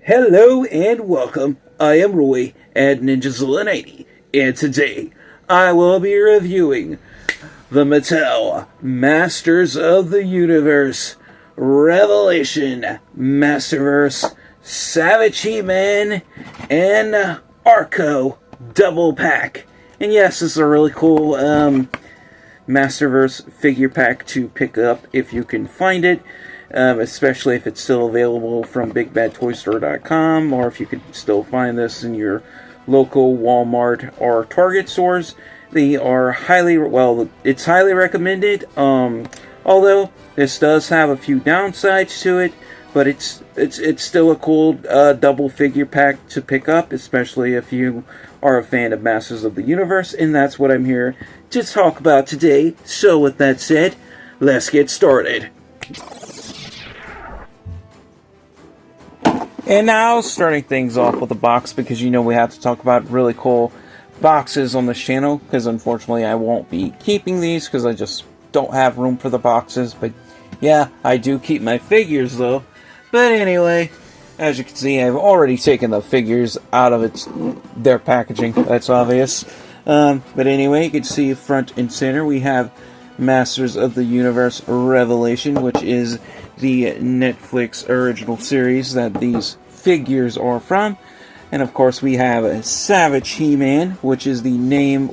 Hello and welcome. I am Roy at Ninjazilla90, and today I will be reviewing the Mattel Masters of the Universe Revelation Masterverse Savage He-Man and Orko double pack. And yes, this is a really cool Masterverse figure pack to pick up if you can find it. Especially if it's still available from BigBadToyStore.com, or if you could still find this in your local Walmart or Target stores. They are it's highly recommended. Although this does have a few downsides to it, but it's still a cool double figure pack to pick up, especially if you are a fan of Masters of the Universe, and that's what I'm here to talk about today. So with that said, let's get started. And now, starting things off with a box, because you know we have to talk about really cool boxes on this channel, because unfortunately I won't be keeping these, because I just don't have room for the boxes. But yeah, I do keep my figures though. But anyway, as you can see, I've already taken the figures out of their packaging, that's obvious. But anyway, you can see front and center we have Masters of the Universe Revelation, which is the Netflix original series that these figures are from. And of course we have Savage He-Man, which is the name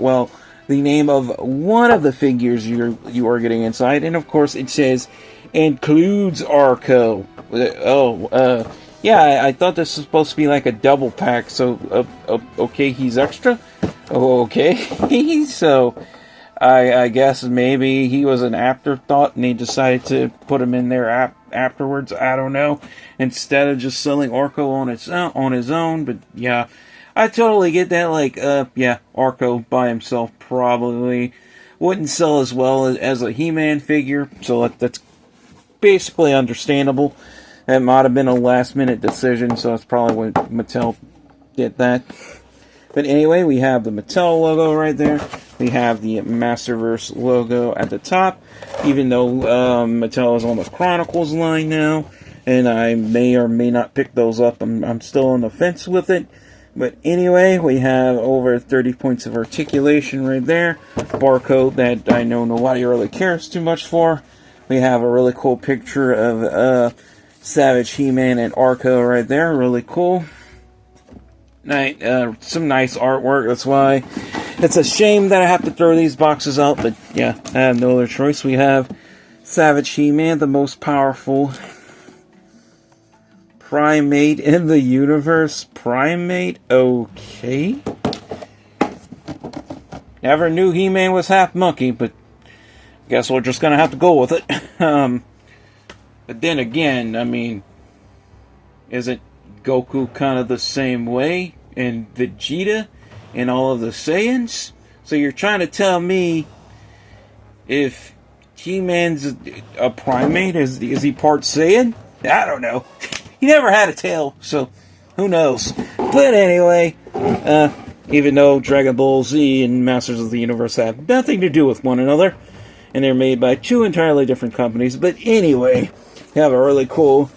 of one of the figures you are getting inside. And of course it says, includes Orko. Yeah, I thought this was supposed to be like a double pack, so, okay, he's extra? Okay, so I guess maybe he was an afterthought and they decided to put him in there afterwards. I don't know. Instead of just selling Orko on his own. But yeah, I totally get that. Like, yeah, Orko by himself probably wouldn't sell as well as a He-Man figure. So that's basically understandable. That might have been a last-minute decision, so that's probably when Mattel did that. But anyway, we have the Mattel logo right there. We have the Masterverse logo at the top, even though Mattel is on the Chronicles line now, and I may or may not pick those up. I'm still on the fence with it. But anyway, we have over 30 points of articulation right there. Barcode that I know nobody really cares too much for. We have a really cool picture of Savage He-Man and Orko right there. Really cool. Some nice artwork. That's why it's a shame that I have to throw these boxes out, but yeah, I have no other choice. We have Savage He-Man, the most powerful primate in the universe. Primate? Okay. Never knew He-Man was half monkey, but guess we're just gonna have to go with it. But then again, I mean, isn't Goku kind of the same way, and Vegeta and all of the Saiyans? So you're trying to tell me if He-Man's a primate, is he part Saiyan? I don't know. He never had a tail, so who knows. But anyway, even though Dragon Ball Z and Masters of the Universe have nothing to do with one another, and they're made by two entirely different companies, but anyway, we have a really cool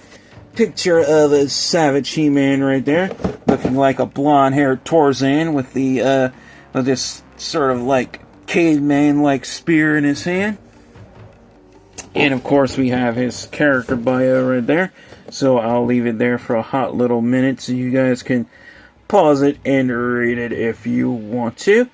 picture of a Savage He-Man right there, looking like a blonde-haired Tarzan with the with this sort of like caveman-like spear in his hand. And of course we have his character bio right there, so I'll leave it there for a hot little minute so you guys can pause it and read it if you want to.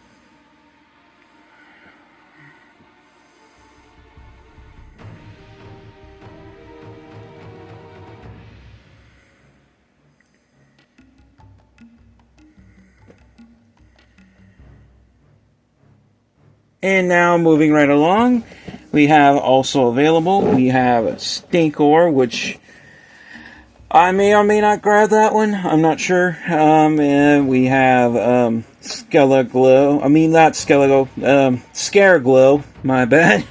And now, moving right along, we have also available, we have Stinkor, which I may or may not grab that one, I'm not sure. And we have Scareglow, my bad,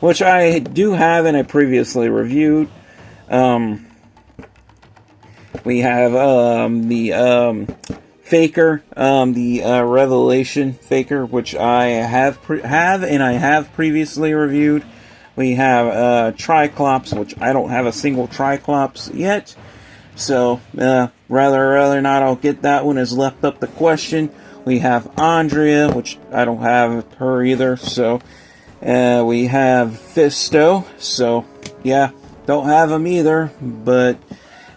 which I do have and I previously reviewed. We have the Faker, the Revelation Faker, which I have previously reviewed. We have Triclops, which I don't have a single Triclops yet. So, rather not, I'll get that one as left up the question. We have Andrea, which I don't have her either. So, we have Fisto. So, yeah, don't have him either. But,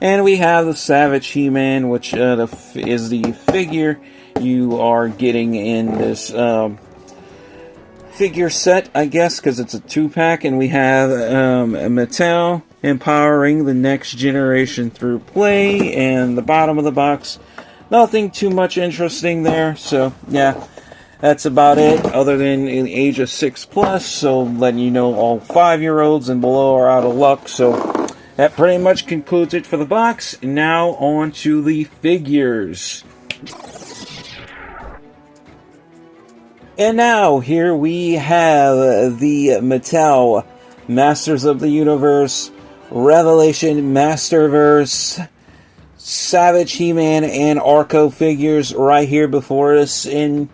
and we have the Savage He-Man, which is the figure you are getting in this figure set, I guess, because it's a 2-pack. And we have Mattel empowering the next generation through play, and the bottom of the box, nothing too much interesting there. So yeah, that's about it, other than in the age of 6+, so letting you know all 5-year-olds and below are out of luck. So that pretty much concludes it for the box. Now on to the figures. And now here we have the Mattel Masters of the Universe Revelation Masterverse Savage He-Man and Orko figures right here before us in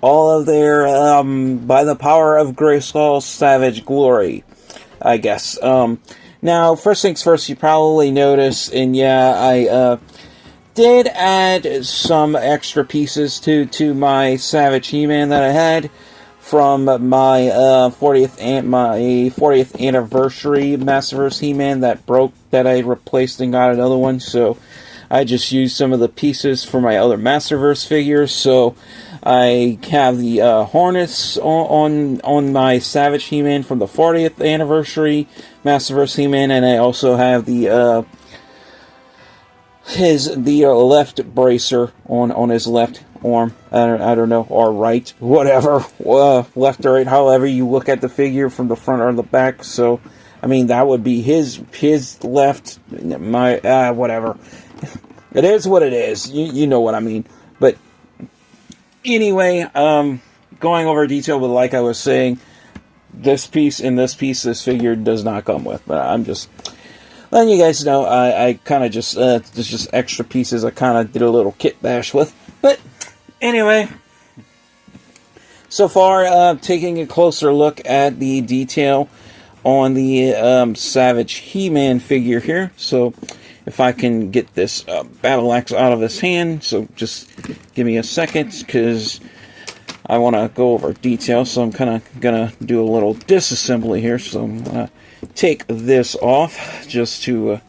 all of their by the power of Grayskull Savage glory, I guess. Now, first things first, you probably noticed, and yeah, I did add some extra pieces to my Savage He-Man that I had from my 40th anniversary Masterverse He-Man that broke, that I replaced and got another one. So I just used some of the pieces for my other Masterverse figures. So I have the harness on my Savage He-Man from the 40th anniversary Masterverse He-Man, and I also have the left bracer on his left arm. I don't know, or right, whatever, left or right, however you look at the figure from the front or the back. So, I mean, that would be his left, my, whatever. It is what it is. You know what I mean. But anyway, going over detail, but like I was saying, this piece and this piece, this figure does not come with. But I'm just letting you guys know, I kind of just, there's just extra pieces I kind of did a little kit bash with. But anyway, so far, taking a closer look at the detail on the Savage He-Man figure here. So if I can get this battle axe out of his hand, so just give me a second, because I want to go over detail. So I'm kind of going to do a little disassembly here. So I'm going to take this off just to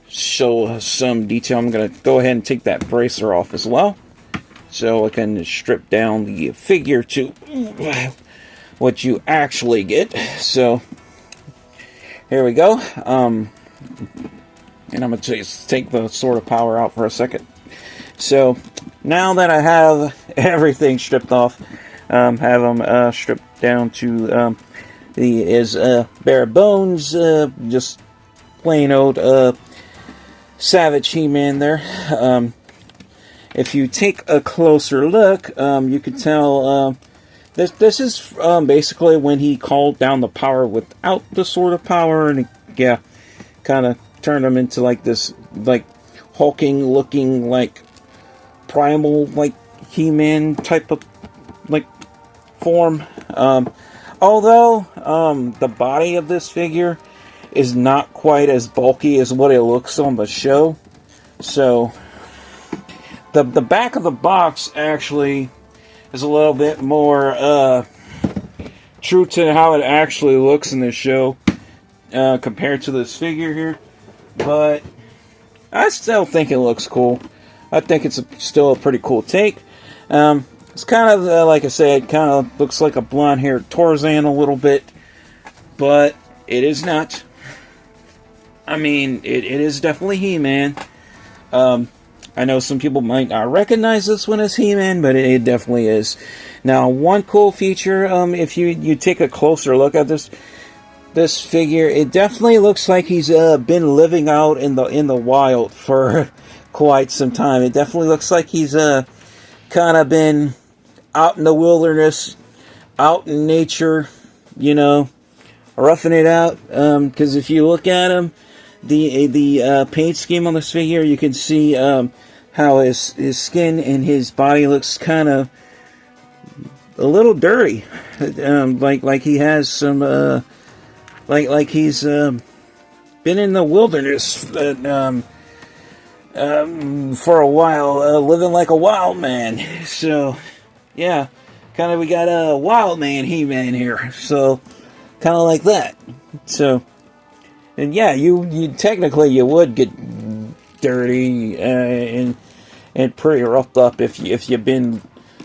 show some detail. I'm going to go ahead and take that bracer off as well, so I can strip down the figure to what you actually get. So here we go. And I'm going to just take the Sword of Power out for a second. So now that I have everything stripped off, have them stripped down to his bare bones, just plain old Savage He-Man there. If you take a closer look, you can tell this is basically when he called down the power without the Sword of Power, and yeah, kind of turned him into like this, like hulking looking, like primal, like He-Man type of like form. Although the body of this figure is not quite as bulky as what it looks on the show. So the back of the box actually is a little bit more true to how it actually looks in the show compared to this figure here. But I still think it looks cool. I think it's still a pretty cool take. It's kind of, like I said, kind of looks like a blonde-haired Tarzan a little bit, but it is not. I mean, it is definitely He-Man. I know some people might not recognize this one as He-Man, but it definitely is. Now, one cool feature, if you take a closer look at this figure, it definitely looks like he's been living out in the wild for quite some time. It definitely looks like he's kind of been out in the wilderness, out in nature, you know, roughing it out. Because if you look at him, the paint scheme on this figure, you can see how his skin and his body looks kind of a little dirty, like he has some like he's been in the wilderness. for a while, living like a wild man. So, yeah, kind of we got a wild man He-Man here. So, kind of like that. So, and yeah, you technically you would get dirty and pretty roughed up if you've been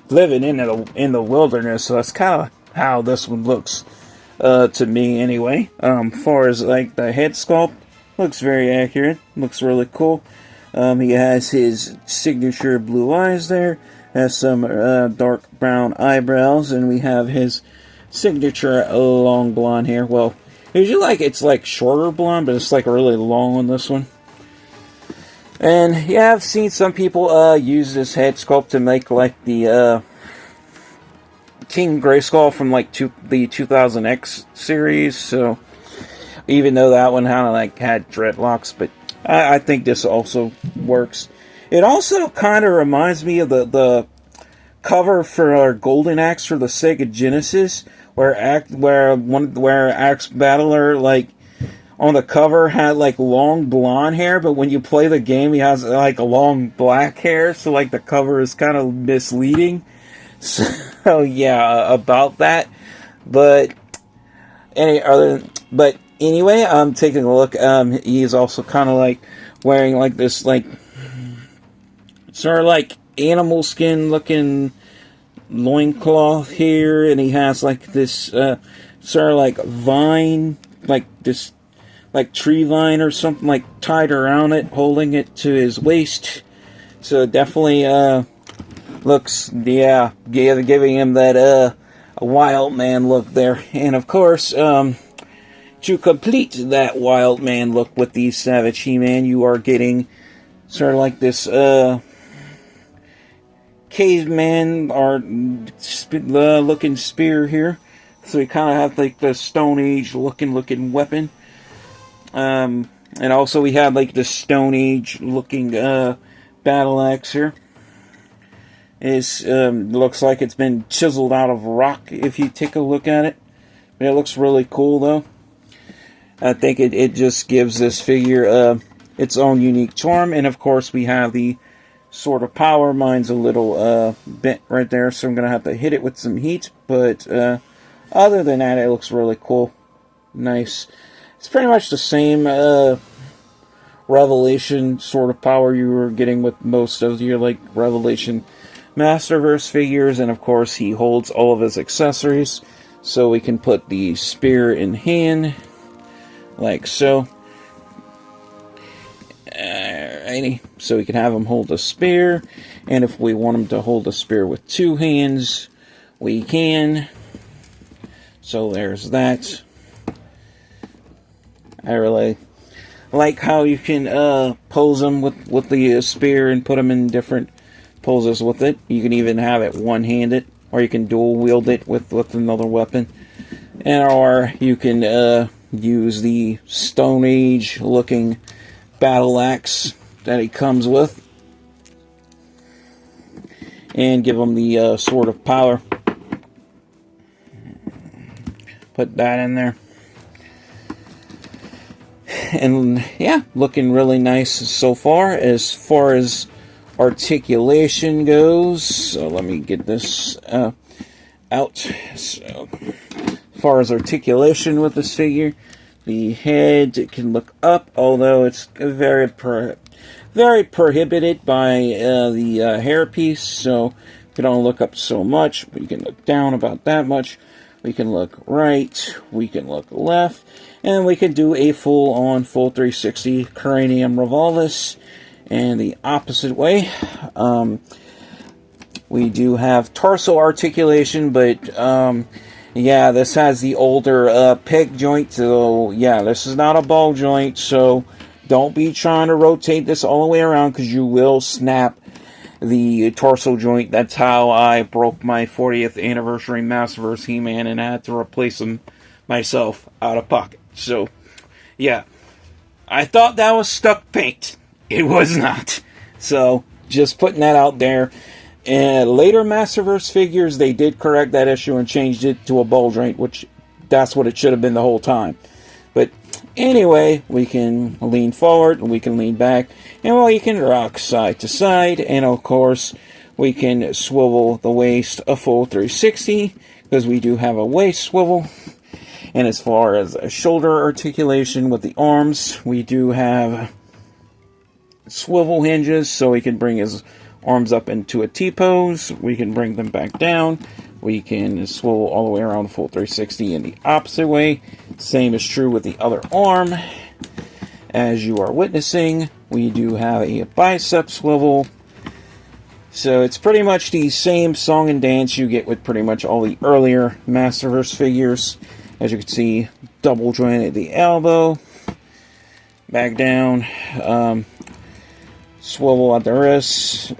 living in the wilderness. So that's kind of how this one looks to me anyway. Far as like the head sculpt, looks very accurate. Looks really cool. He has his signature blue eyes there. Has some dark brown eyebrows, and we have his signature long blonde hair. Well, usually it's like shorter blonde, but it's like really long on this one. And yeah, I've seen some people use this head sculpt to make like the King Grayskull from like the 2000X series. So even though that one kind of like had dreadlocks, but I think this also works. It also kind of reminds me of the cover for our Golden Axe for the Sega Genesis, where Axe Battler like on the cover had like long blonde hair, but when you play the game he has like a long black hair, so like the cover is kind of misleading. So yeah, about that. But anyway, I'm taking a look. He's also kind of like wearing like this like sort of like animal skin looking loincloth here, and he has like this sort of like vine, like this like tree vine or something like tied around it, holding it to his waist. So definitely looks, yeah, giving him that a wild man look there. And of course, to complete that wild man look with the Savage He-Man, you are getting sort of like this caveman or looking spear here. So we kind of have like the Stone Age looking weapon. And also we have like the Stone Age looking battle axe here. It looks like it's been chiseled out of rock if you take a look at it. But it looks really cool though. I think it just gives this figure its own unique charm. And of course we have the Sword of Power. Mine's a little bent right there, so I'm going to have to hit it with some heat. But other than that, it looks really cool. Nice. It's pretty much the same Revelation Sword of Power you were getting with most of your like Revelation Masterverse figures. And of course he holds all of his accessories, so we can put the spear in hand like so. Alrighty, so we can have him hold a spear, and if we want him to hold a spear with two hands, we can. So there's that. I really like how you can pose him with the spear and put him in different poses with it. You can even have it one-handed, or you can dual wield it with another weapon, or you can use the Stone Age looking battle axe that he comes with and give him the Sword of Power. Put that in there. And yeah, looking really nice so far. As far as articulation goes, so let me get this out. So as far as articulation with this figure, the head, it can look up, although it's very prohibited by the hairpiece, so you don't look up so much, but you can look down about that much. We can look right, we can look left, and we can do a full 360 cranium revolvus. And the opposite way, we do have torso articulation, but yeah, this has the older peg joint, so yeah, this is not a ball joint, so don't be trying to rotate this all the way around, because you will snap the torso joint. That's how I broke my 40th anniversary Masterverse He-Man, and I had to replace him myself out of pocket. So, yeah, I thought that was stuck paint. It was not. So, just putting that out there. And later Masterverse figures, they did correct that issue and changed it to a ball joint, which that's what it should have been the whole time. But anyway, we can lean forward, we can lean back, and we can rock side to side, and of course, we can swivel the waist a full 360, because we do have a waist swivel. And as far as shoulder articulation with the arms, we do have swivel hinges, so we can bring his arms up into a T-pose. We can bring them back down. We can swivel all the way around full 360 in the opposite way. Same is true with the other arm. As you are witnessing, we do have a bicep swivel. So it's pretty much the same song and dance you get with pretty much all the earlier Masterverse figures. As you can see, double joint at the elbow, back down, swivel at the wrist,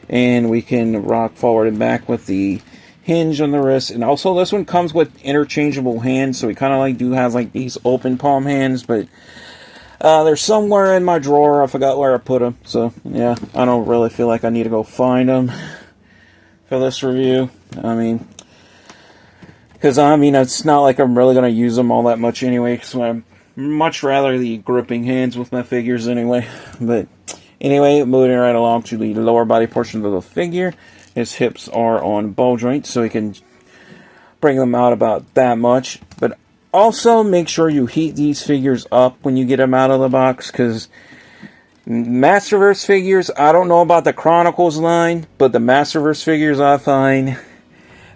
and we can rock forward and back with the hinge on the wrist. And also this one comes with interchangeable hands, so we kind of like do have like these open palm hands, but they're somewhere in my drawer. I forgot where I put them, so yeah, I don't really feel like I need to go find them for this review. Because, it's not like I'm really going to use them all that much anyway, because I'm much rather the gripping hands with my figures anyway. But, anyway, moving right along to the lower body portion of the figure. His hips are on ball joints, so we can bring them out about that much. But also, make sure you heat these figures up when you get them out of the box, because Masterverse figures, I don't know about the Chronicles line, but the Masterverse figures I find,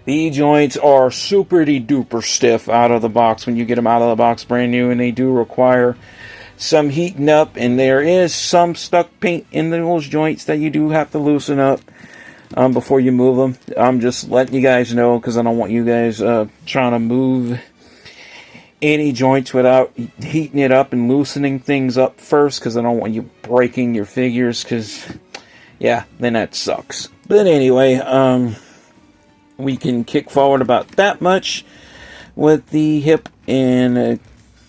the joints are super duper stiff out of the box when you get them out of the box brand new, and they do require some heating up, and there is some stuck paint in those joints that you do have to loosen up before you move them. I'm just letting you guys know, because I don't want you guys trying to move any joints without heating it up and loosening things up first, because I don't want you breaking your figures, because yeah, then that sucks. But anyway, we can kick forward about that much with the hip, and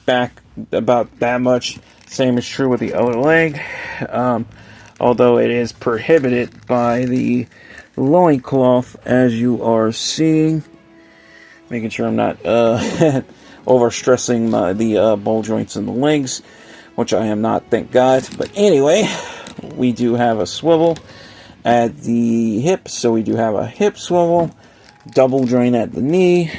back about that much. Same is true with the other leg, although it is prohibited by the loincloth, as you are seeing. Making sure I'm not overstressing the ball joints in the legs, which I am not, thank God. But anyway, we do have a swivel at the hip, so we do have a hip swivel. Double joint at the knee.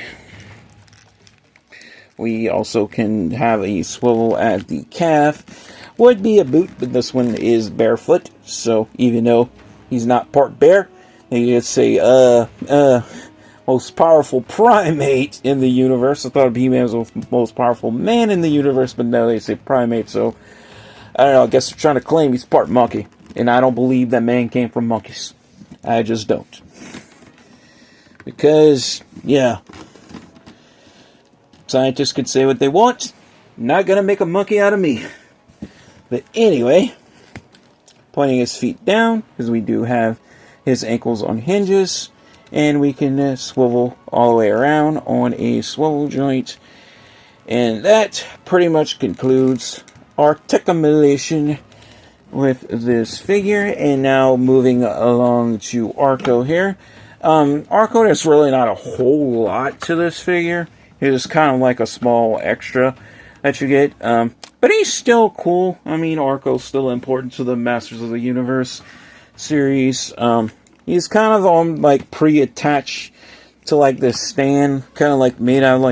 We also can have a swivel at the calf. Would be a boot, but this one is barefoot, so even though he's not part bear, they just say most powerful primate in the universe. I thought He-Man was the most powerful man in the universe, but no, they say primate, so I don't know, I guess they're trying to claim he's part monkey, and I don't believe that man came from monkeys. I just don't. Because, yeah, scientists could say what they want. Not gonna make a monkey out of me. But anyway, pointing his feet down, because we do have his ankles on hinges, and we can swivel all the way around on a swivel joint. And that pretty much concludes articulation with this figure. And now moving along to Orko here. Orko, there's really not a whole lot to this figure. It is kind of like a small extra that you get. But he's still cool. Orko's still important to the Masters of the Universe series. He's kind of on, pre-attached to, this stand. Kind of, made out of,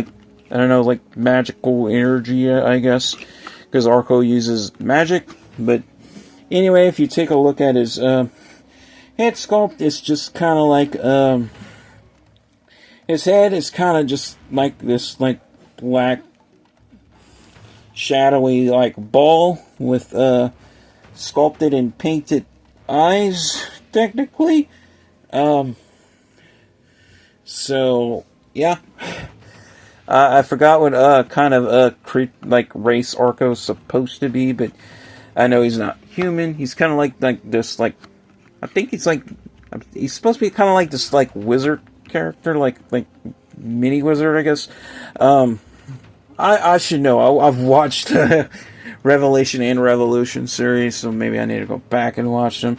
I don't know, magical energy, I guess. Because Orko uses magic. But anyway, if you take a look at his head sculpt, it's just kind of his head is kind of just like this, black, shadowy, ball with sculpted and painted eyes, technically. So yeah, I forgot what kind of race Orko's supposed to be, but I know he's not human. He's kind of like this, I think he's he's supposed to be kind of like this wizard character, like mini wizard, I guess. I should know. I've watched Revelation and Revolution series, so maybe I need to go back and watch them.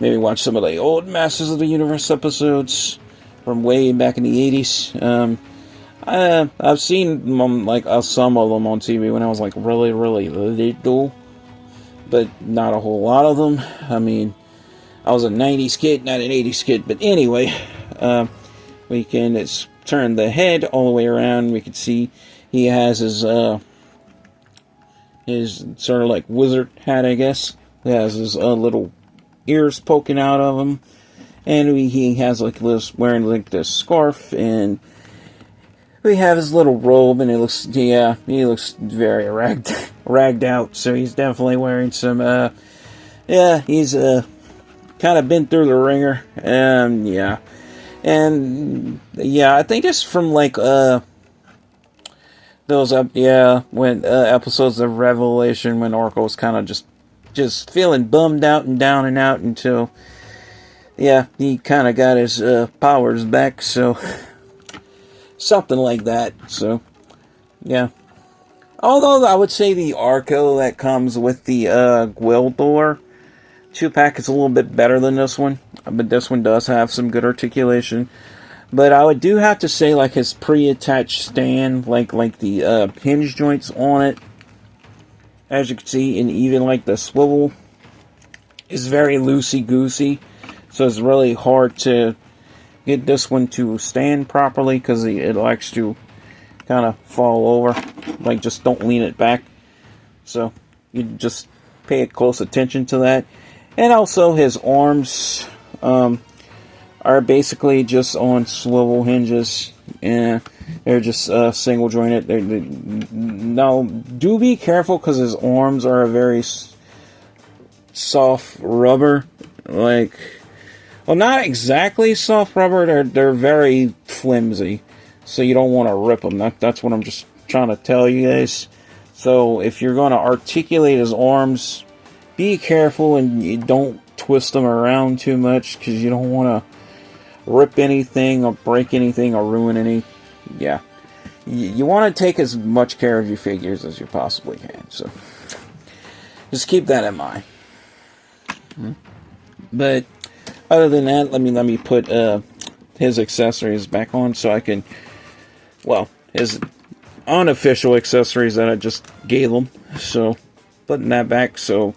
Maybe watch some of the old Masters of the Universe episodes from way back in the 80s. I've seen them, like some of them on TV when I was like really little, but not a whole lot of them. I mean, I was a 90s kid, not an 80s kid. But anyway, we can turn the head all the way around. We can see he has his sort of like wizard hat, I guess. He has his little ears poking out of him, and he has like this, wearing like this scarf, and we have his little robe, and it looks, yeah, he looks very ragged out. So he's definitely wearing some, yeah, he's kind of been through the ringer, yeah, and yeah, I think it's from like those when episodes of Revelation when Orko was kind of just feeling bummed out and down and out until, yeah, he kind of got his powers back. So something like that. So yeah. Although I would say the Orko that comes with the Gwildor 2-pack is a little bit better than this one, but this one does have some good articulation. But I do have to say, like, his pre-attached stand, like the hinge joints on it, as you can see, and even like the swivel is very loosey-goosey. So it's really hard to get this one to stand properly because it likes to kind of fall over. Like, just don't lean it back. So you just pay close attention to that. And also his arms are basically just on swivel hinges, and they're just single jointed. Now, do be careful because his arms are a very soft rubber, like, well, not exactly soft rubber. They're very flimsy, so you don't want to rip them. That's what I'm just trying to tell you guys. So if you're going to articulate his arms, be careful and you don't twist them around too much because you don't want to rip anything or break anything or ruin any. Yeah, you want to take as much care of your figures as you possibly can. So just keep that in mind. But other than that, let me put his accessories back on so I can, well, his unofficial accessories that I just gave him. So putting that back so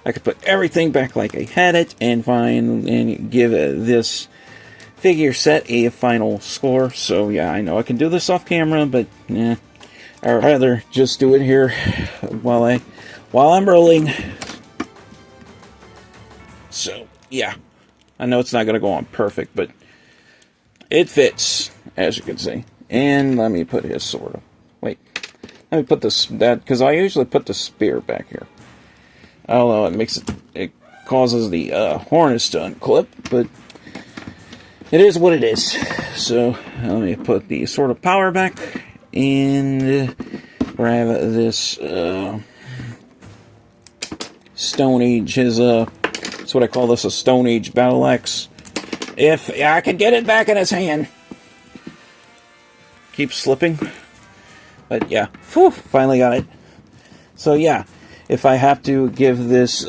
I could put everything back like I had it and give this figure set a final score. So yeah, I know I can do this off camera, but I'd rather just do it here while I'm rolling. So yeah, I know it's not going to go on perfect, but it fits, as you can see. And let me put his sword. Wait, let me put that because I usually put the spear back here. Although it causes the harness to unclip, but it is what it is. So let me put the Sword of Power back and grab this Stone Age. That's what I call this, a Stone Age battle axe. If I can get it back in his hand. Keeps slipping. But yeah, whew, finally got it. So yeah, if I have to give this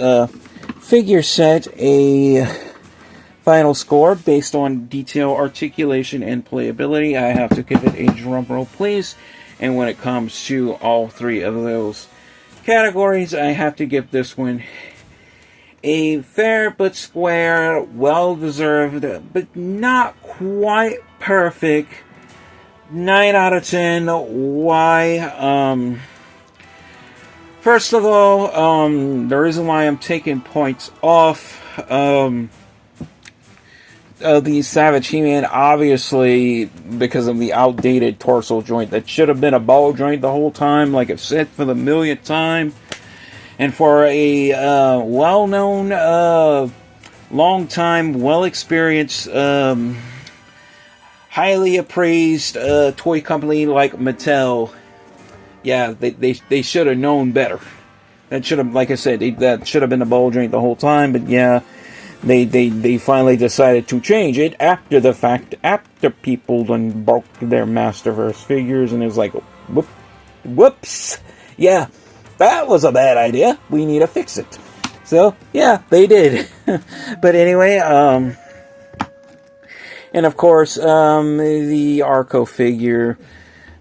figure set a final score based on detail, articulation, and playability, I have to give it a drum roll, please. And when it comes to all three of those categories, I have to give this one a fair but square, well-deserved, but not quite perfect 9 out of 10. Why? First of all, the reason why I'm taking points off the Savage He-Man, obviously because of the outdated torso joint that should have been a ball joint the whole time, like I've said for the millionth time. And for a well-known, long-time, well-experienced, highly appraised toy company like Mattel, yeah, they should have known better. That should have, like I said, that should have been a ball joint the whole time. But yeah, they finally decided to change it after the fact, after people done broke their Masterverse figures, and it was like, whoops, yeah. That was a bad idea. We need to fix it. So, yeah, they did. But anyway, and of course, the Orko figure,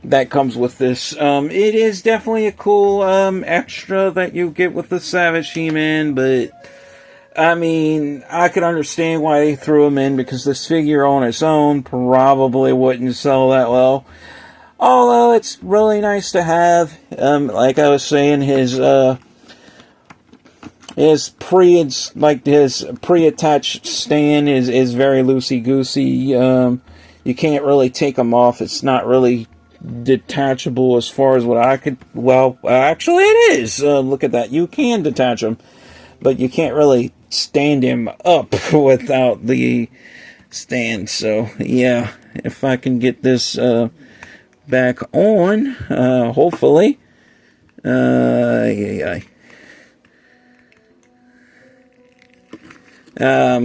that comes with this. It is definitely a cool extra that you get with the Savage He-Man, but I mean, I could understand why they threw him in, because this figure on its own probably wouldn't sell that well. Although it's really nice to have. Like I was saying, his pre-attached stand is very loosey-goosey. You can't really take them off. It's not really detachable as far as what I could... Well, actually it is. Look at that. You can detach them, but you can't really stand him up without the stand. So, yeah, if I can get this back on, hopefully. I'm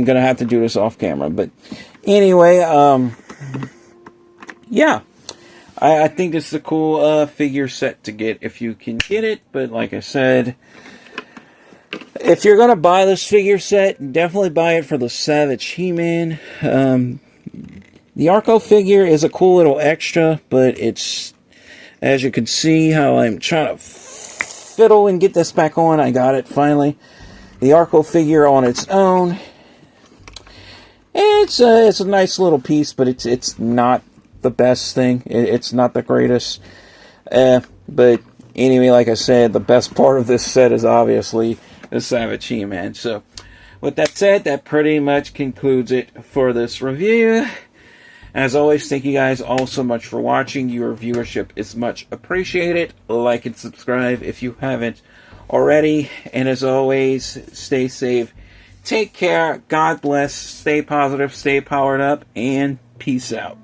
gonna have to do this off camera, but anyway, yeah, I think this is a cool figure set to get if you can get it. But like I said, if you're gonna buy this figure set, definitely buy it for the Savage He-Man. The Orko figure is a cool little extra, but it's, as you can see how I'm trying to fiddle and get this back on. I got it finally. The Orko figure on its own, it's a nice little piece, but it's not the best thing. It's not the greatest. But anyway, like I said, the best part of this set is obviously the Savage He-Man. So, with that said, that pretty much concludes it for this review. As always, thank you guys all so much for watching. Your viewership is much appreciated. Like and subscribe if you haven't already. And as always, stay safe. Take care. God bless. Stay positive. Stay powered up. And peace out.